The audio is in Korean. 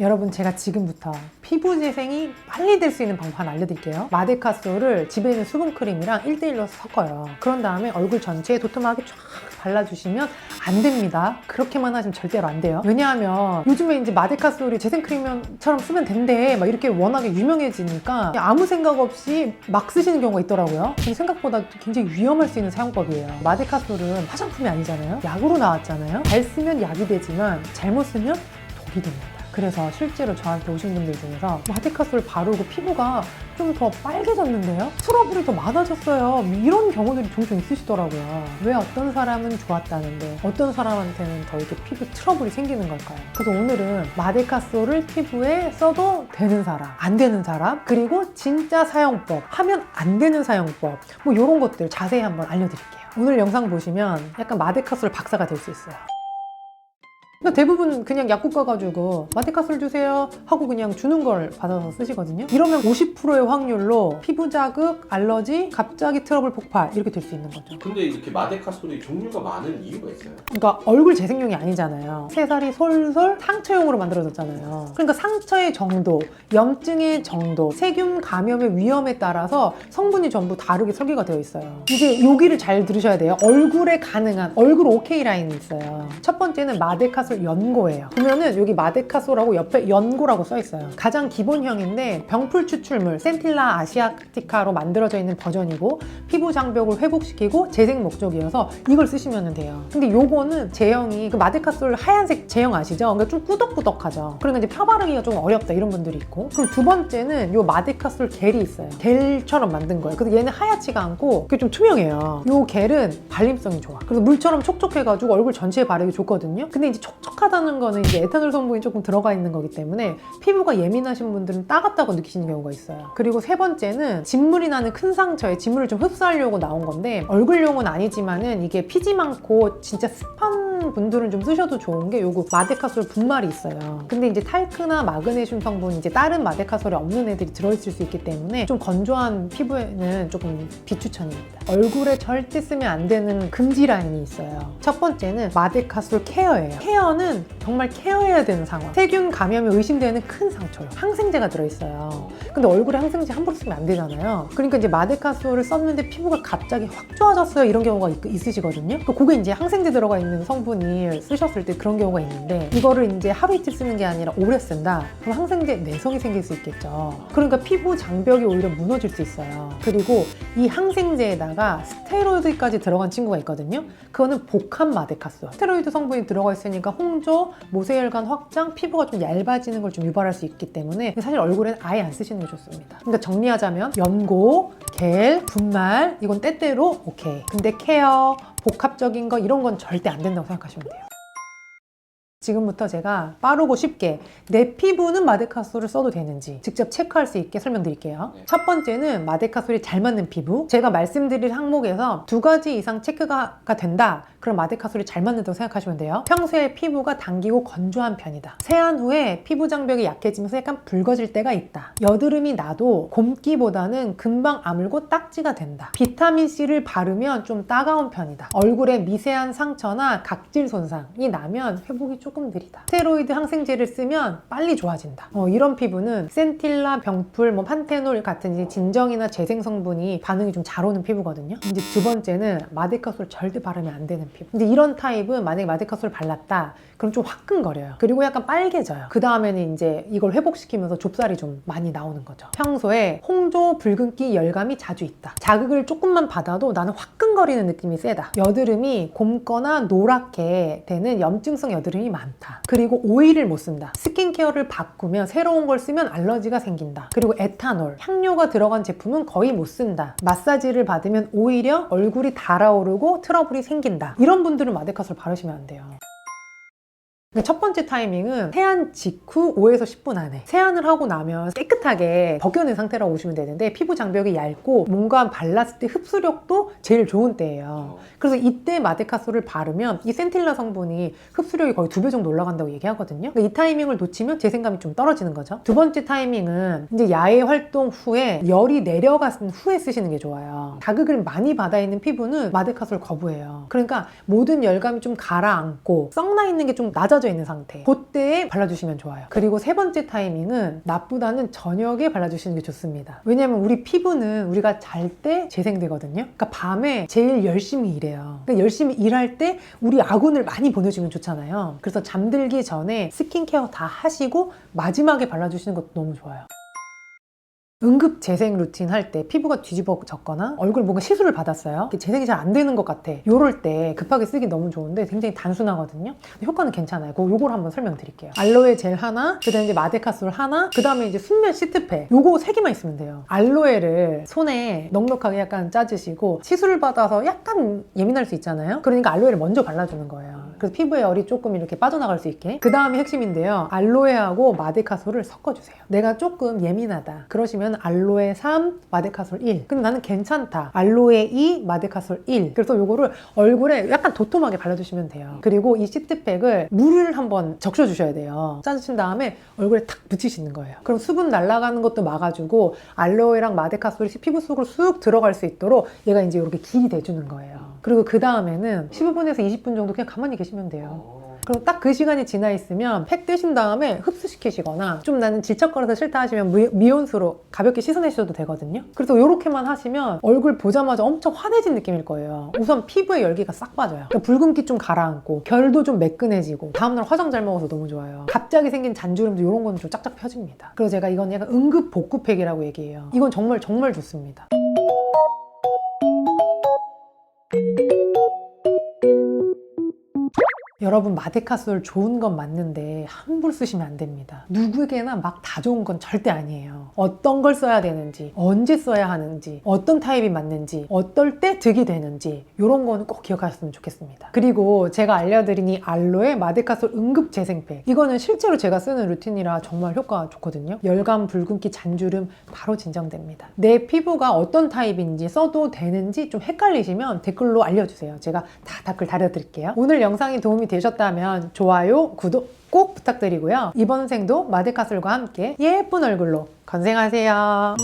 여러분, 제가 지금부터 피부 재생이 빨리 될 수 있는 방법 하나 알려드릴게요. 마데카솔을 집에 있는 수분크림이랑 1:1로 섞어요. 그런 다음에 얼굴 전체에 도톰하게 쫙 발라주시면 안 됩니다. 그렇게만 하시면 절대로 안 돼요. 왜냐하면 요즘에 이제 마데카솔이 재생크림처럼 쓰면 된대 막 이렇게 워낙에 유명해지니까 아무 생각 없이 막 쓰시는 경우가 있더라고요. 근데 생각보다 굉장히 위험할 수 있는 사용법이에요. 마데카솔은 화장품이 아니잖아요. 약으로 나왔잖아요. 잘 쓰면 약이 되지만 잘못 쓰면 독이 됩니다. 그래서 실제로 저한테 오신 분들 중에서 마데카솔 바르고 피부가 좀 더 빨개졌는데요? 트러블이 더 많아졌어요. 이런 경우들이 종종 있으시더라고요. 왜 어떤 사람은 좋았다는데 어떤 사람한테는 더 이렇게 피부 트러블이 생기는 걸까요? 그래서 오늘은 마데카솔을 피부에 써도 되는 사람, 안 되는 사람, 그리고 진짜 사용법, 하면 안 되는 사용법, 뭐 이런 것들 자세히 한번 알려드릴게요. 오늘 영상 보시면 약간 마데카솔 박사가 될 수 있어요. 그러니까 대부분 그냥 약국 가가지고 마데카솔 주세요 하고 그냥 주는 걸 받아서 쓰시거든요. 이러면 50%의 확률로 피부 자극, 알러지, 갑자기 트러블 폭발 이렇게 될 수 있는 거죠. 근데 이렇게 마데카솔이 종류가 많은 이유가 있어요? 그러니까 얼굴 재생용이 아니잖아요. 새살이 솔솔 상처용으로 만들어졌잖아요. 그러니까 상처의 정도, 염증의 정도, 세균 감염의 위험에 따라서 성분이 전부 다르게 설계가 되어 있어요. 이제 여기를 잘 들으셔야 돼요. 얼굴에 가능한 얼굴 오케이 라인이 있어요. 첫 번째는 마데카솔 연고예요. 보면은 여기 마데카솔하고 옆에 연고라고 써 있어요. 가장 기본형인데 병풀 추출물 센틸라 아시아티카로 만들어져 있는 버전이고 피부 장벽을 회복시키고 재생 목적이어서 이걸 쓰시면 돼요. 근데 요거는 제형이 그 마데카솔 하얀색 제형 아시죠? 그러니까 좀 꾸덕꾸덕하죠. 그러니까 이제 펴 바르기가 좀 어렵다 이런 분들이 있고. 그럼 두 번째는 요 마데카솔 겔이 있어요. 겔처럼 만든 거예요. 그래서 얘는 하얗지가 않고 그게 좀 투명해요. 요 겔은 발림성이 좋아. 그래서 물처럼 촉촉해가지고 얼굴 전체에 바르기 좋거든요. 근데 이제 촉촉하다는 거는 이제 에탄올 성분이 조금 들어가 있는 거기 때문에 피부가 예민하신 분들은 따갑다고 느끼시는 경우가 있어요. 그리고 세 번째는 진물이 나는 큰 상처에 진물을 좀 흡수하려고 나온 건데 얼굴용은 아니지만은 이게 피지 많고 진짜 습한 분들은 좀 쓰셔도 좋은 게 요거 마데카솔 분말이 있어요. 근데 이제 탈크나 마그네슘 성분 이제 다른 마데카솔에 없는 애들이 들어있을 수 있기 때문에 좀 건조한 피부에는 조금 비추천입니다. 얼굴에 절대 쓰면 안 되는 금지 라인이 있어요. 첫 번째는 마데카솔 케어예요. 케어는 정말 케어해야 되는 상황. 세균 감염이 의심되는 큰 상처요. 항생제가 들어있어요. 근데 얼굴에 항생제 함부로 쓰면 안 되잖아요. 그러니까 이제 마데카솔을 썼는데 피부가 갑자기 확 좋아졌어요. 이런 경우가 있으시거든요. 그게 이제 항생제 들어가 있는 성분을 쓰셨을 때 그런 경우가 있는데 이거를 이제 하루 이틀 쓰는 게 아니라 오래 쓴다? 그럼 항생제 내성이 생길 수 있겠죠. 그러니까 피부 장벽이 오히려 무너질 수 있어요. 그리고 이 항생제에다가 스테로이드까지 들어간 친구가 있거든요. 그거는 복합 마데카솔. 스테로이드 성분이 들어가 있으니까 홍조, 모세혈관 확장, 피부가 좀 얇아지는 걸 좀 유발할 수 있기 때문에 사실 얼굴에는 아예 안 쓰시는 게 좋습니다. 그러니까 정리하자면 연고, 겔, 분말 이건 때때로 오케이. 근데 케어, 복합적인 거 이런 건 절대 안 된다고 생각하시면 돼요. 지금부터 제가 빠르고 쉽게 내 피부는 마데카솔을 써도 되는지 직접 체크할 수 있게 설명드릴게요. 첫 번째는 마데카솔이 잘 맞는 피부. 제가 말씀드릴 항목에서 2가지 이상 체크가 된다. 그럼 마데카솔이 잘 맞는다고 생각하시면 돼요. 평소에 피부가 당기고 건조한 편이다. 세안 후에 피부 장벽이 약해지면서 약간 붉어질 때가 있다. 여드름이 나도 곰기보다는 금방 아물고 딱지가 된다. 비타민C를 바르면 좀 따가운 편이다. 얼굴에 미세한 상처나 각질 손상이 나면 회복이 조금 느리다. 스테로이드 항생제를 쓰면 빨리 좋아진다. 이런 피부는 센틸라, 병풀, 판테놀 같은 진정이나 재생 성분이 반응이 좀 잘 오는 피부거든요. 이제 두 번째는 마데카솔 절대 바르면 안 되는 피부. 근데 이런 타입은 만약에 마데카솔 발랐다 그럼 좀 화끈거려요. 그리고 약간 빨개져요. 그 다음에는 이제 이걸 회복시키면서 좁쌀이 좀 많이 나오는 거죠. 평소에 홍조, 붉은기, 열감이 자주 있다. 자극을 조금만 받아도 나는 화끈거리는 느낌이 세다. 여드름이 곰거나 노랗게 되는 염증성 여드름이 많다. 그리고 오일을 못 쓴다. 스킨케어를 바꾸면 새로운 걸 쓰면 알러지가 생긴다. 그리고 에탄올, 향료가 들어간 제품은 거의 못 쓴다. 마사지를 받으면 오히려 얼굴이 달아오르고 트러블이 생긴다. 이런 분들은 마데카솔 바르시면 안 돼요. 첫 번째 타이밍은 세안 직후 5에서 10분 안에 세안을 하고 나면 깨끗하게 벗겨낸 상태라고 보시면 되는데 피부 장벽이 얇고 뭔가 발랐을 때 흡수력도 제일 좋은 때예요. 그래서 이때 마데카솔을 바르면 이 센틸라 성분이 흡수력이 거의 2배 정도 올라간다고 얘기하거든요. 그러니까 이 타이밍을 놓치면 재생감이 좀 떨어지는 거죠. 두 번째 타이밍은 이제 야외 활동 후에 열이 내려간 후에 쓰시는 게 좋아요. 자극을 많이 받아 있는 피부는 마데카솔 거부해요. 그러니까 모든 열감이 좀 가라앉고 썩나 있는 게 좀 낮아져 갈라져 있는 상태, 그때에 발라주시면 좋아요. 그리고 세 번째 타이밍은 낮보다는 저녁에 발라주시는 게 좋습니다. 왜냐면 우리 피부는 우리가 잘 때 재생되거든요. 그러니까 밤에 제일 열심히 일해요. 그러니까 열심히 일할 때 우리 아군을 많이 보내주면 좋잖아요. 그래서 잠들기 전에 스킨케어 다 하시고 마지막에 발라주시는 것도 너무 좋아요. 응급 재생 루틴 할 때 피부가 뒤집어졌거나 얼굴 뭔가 시술을 받았어요. 재생이 잘 안 되는 것 같아. 요럴 때 급하게 쓰기 너무 좋은데 굉장히 단순하거든요. 근데 효과는 괜찮아요. 요걸 한번 설명드릴게요. 알로에 젤 하나, 그 다음에 이제 마데카솔 하나, 그 다음에 이제 순면 시트팩. 요거 3개만 있으면 돼요. 알로에를 손에 넉넉하게 약간 짜주시고 시술을 받아서 약간 예민할 수 있잖아요. 그러니까 알로에를 먼저 발라주는 거예요. 그래서 피부에 열이 조금 이렇게 빠져나갈 수 있게. 그 다음에 핵심인데요. 알로에하고 마데카솔을 섞어주세요. 내가 조금 예민하다. 그러시면 알로에 3, 마데카솔 1. 근데 나는 괜찮다. 알로에 2, 마데카솔 1. 그래서 요거를 얼굴에 약간 도톰하게 발라주시면 돼요. 그리고 이 시트팩을 물을 한번 적셔주셔야 돼요. 짜주신 다음에 얼굴에 탁 붙이시는 거예요. 그럼 수분 날아가는 것도 막아주고 알로에랑 마데카솔이 피부 속으로 쑥 들어갈 수 있도록 얘가 이제 이렇게 길이 돼주는 거예요. 그리고 그 다음에는 15분에서 20분 정도 그냥 가만히 계시면 돼요. 그럼 딱 그 시간이 지나 있으면 팩 떼신 다음에 흡수시키시거나 좀 나는 질척거려서 싫다 하시면 미온수로 가볍게 씻어내셔도 되거든요. 그래서 이렇게만 하시면 얼굴 보자마자 엄청 환해진 느낌일 거예요. 우선 피부에 열기가 싹 빠져요. 그러니까 붉은기 좀 가라앉고 결도 좀 매끈해지고 다음날 화장 잘 먹어서 너무 좋아요. 갑자기 생긴 잔주름도 이런 거는 좀 짝짝 펴집니다. 그래서 제가 이건 약간 응급 복구팩이라고 얘기해요. 이건 정말 정말 좋습니다. 여러분, 마데카솔 좋은 건 맞는데 함부로 쓰시면 안 됩니다. 누구에게나 막 다 좋은 건 절대 아니에요. 어떤 걸 써야 되는지, 언제 써야 하는지, 어떤 타입이 맞는지, 어떨 때 득이 되는지 이런 거는 꼭 기억하셨으면 좋겠습니다. 그리고 제가 알려드린 이 알로에 마데카솔 응급 재생팩, 이거는 실제로 제가 쓰는 루틴이라 정말 효과가 좋거든요. 열감, 붉은기, 잔주름 바로 진정됩니다. 내 피부가 어떤 타입인지 써도 되는지 좀 헷갈리시면 댓글로 알려주세요. 제가 다 댓글 달아드릴게요. 오늘 영상이 도움이 되셨다면 좋아요, 구독 꼭 부탁드리고요. 이번 생도 마데카솔과 함께 예쁜 얼굴로 건생하세요.